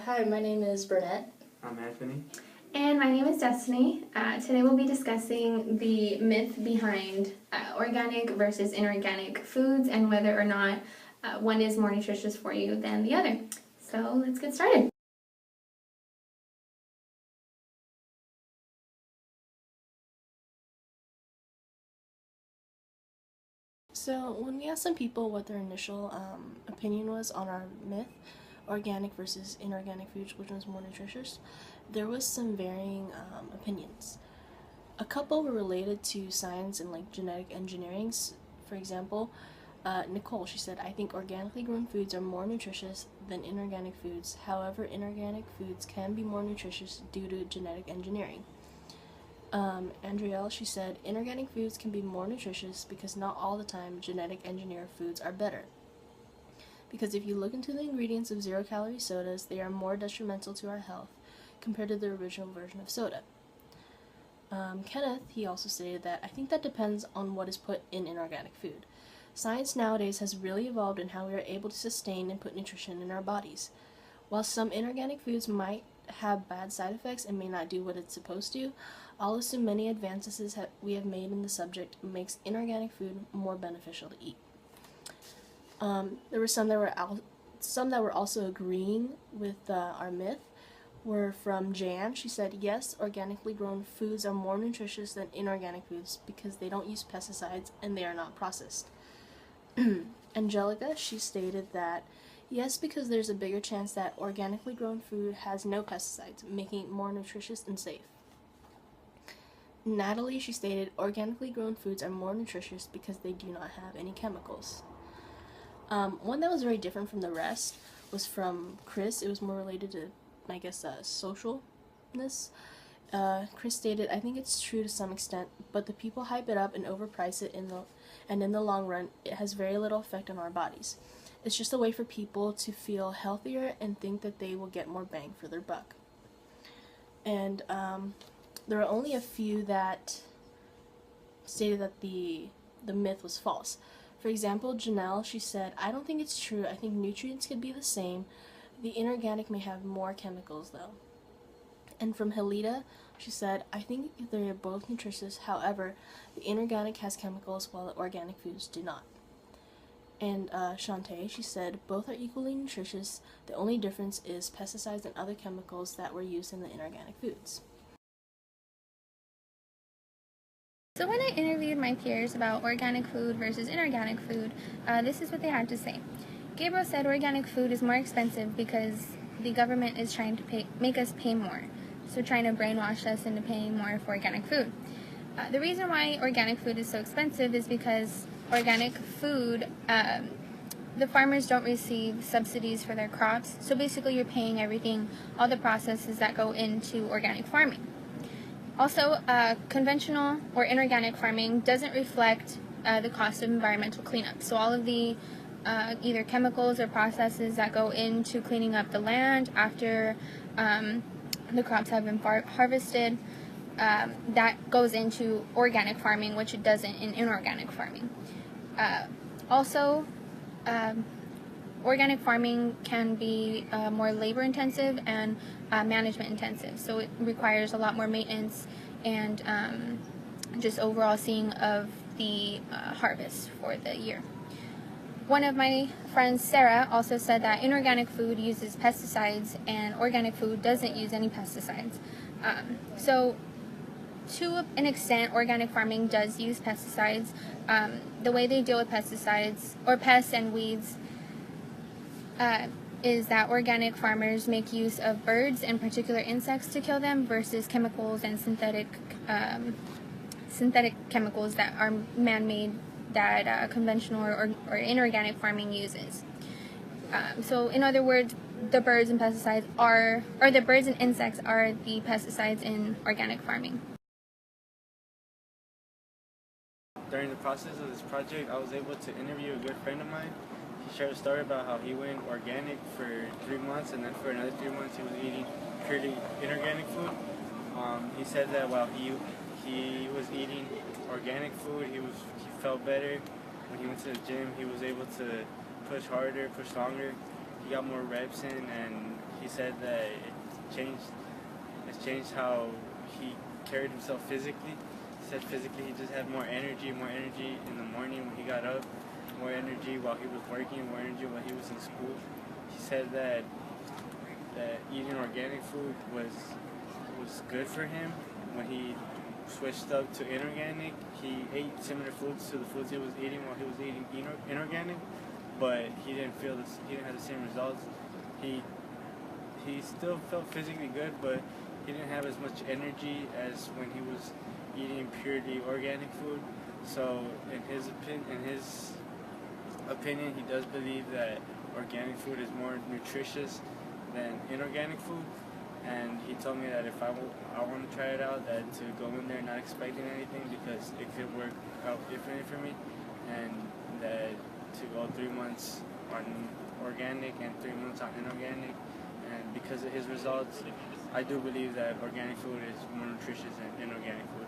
Hi, my name is Burnett. I'm Anthony. And my name is Destiny. Today we'll be discussing the myth behind organic versus inorganic foods and whether or not one is more nutritious for you than the other. So let's get started. So when we asked some people what their initial opinion was on our myth, organic versus inorganic foods, which was more nutritious, there was some varying opinions. A couple were related to science and like genetic engineering. For example, Nicole, she said, I think organically grown foods are more nutritious than inorganic foods. However, inorganic foods can be more nutritious due to genetic engineering. Andrielle, she said, inorganic foods can be more nutritious because not all the time genetic engineered foods are better. Because if you look into the ingredients of zero-calorie sodas, they are more detrimental to our health compared to the original version of soda. Kenneth, he also stated that, I think that depends on what is put in inorganic food. Science nowadays has really evolved in how we are able to sustain and put nutrition in our bodies. While some inorganic foods might have bad side effects and may not do what it's supposed to, I'll assume many advances we have made in the subject makes inorganic food more beneficial to eat. There were some that were also agreeing with our myth. Were from Jan. She said, yes, organically grown foods are more nutritious than inorganic foods because they don't use pesticides and they are not processed. Angelica, she stated that, yes, because there's a bigger chance that organically grown food has no pesticides, making it more nutritious and safe. Natalie, she stated, organically grown foods are more nutritious because they do not have any chemicals. One that was very different from the rest was from Chris. It was more related to, I guess, socialness. Chris stated, I think it's true to some extent, but the people hype it up and overprice it and in the long run, it has very little effect on our bodies. It's just a way for people to feel healthier and think that they will get more bang for their buck. And there are only a few that stated that the myth was false. For example, Janelle, she said, I don't think it's true. I think nutrients could be the same. The inorganic may have more chemicals, though. And from Helita, she said, I think they are both nutritious. However, the inorganic has chemicals while the organic foods do not. And Shantae, she said, both are equally nutritious. The only difference is pesticides and other chemicals that were used in the inorganic foods. So when I interviewed my peers about organic food versus inorganic food, this is what they had to say. Gabriel said organic food is more expensive because the government is trying to make us pay more. So trying to brainwash us into paying more for organic food. The reason why organic food is so expensive is because organic food, the farmers don't receive subsidies for their crops. So basically you're paying everything, all the processes that go into organic farming. Also, conventional or inorganic farming doesn't reflect the cost of environmental cleanup. So all of the either chemicals or processes that go into cleaning up the land after the crops have been harvested, that goes into organic farming, which it doesn't in inorganic farming. Also, organic farming can be more labor intensive and management intensive, so it requires a lot more maintenance and just overall seeing of the harvest for the year. One of my friends, Sarah, also said that inorganic food uses pesticides and organic food doesn't use any pesticides. So to an extent, organic farming does use pesticides. The way they deal with pesticides or pests and weeds is that organic farmers make use of birds and particular insects to kill them versus chemicals and synthetic chemicals that are man-made that conventional or inorganic farming uses. So in other words, the birds and pesticides the birds and insects are the pesticides in organic farming. During the process of this project, I was able to interview a good friend of mine. He shared a story about how he went organic for 3 months, and then for another 3 months he was eating purely inorganic food. He said that while he was eating organic food, he felt better. When he went to the gym, he was able to push harder, push longer. He got more reps in, and he said that it's changed how he carried himself physically. He said physically he just had more energy in the morning when he got up, more energy while he was working, more energy while he was in school. He said that eating organic food was good for him. When he switched up to inorganic, he ate similar foods to the foods he was eating while he was eating inorganic, but he didn't have the same results. He still felt physically good, but he didn't have as much energy as when he was eating purely organic food. So in his opinion, he does believe that organic food is more nutritious than inorganic food. And he told me that if I want to try it out, that to go in there not expecting anything because it could work out differently for me, and that to go 3 months on organic and 3 months on inorganic. And because of his results, I do believe that organic food is more nutritious than inorganic food.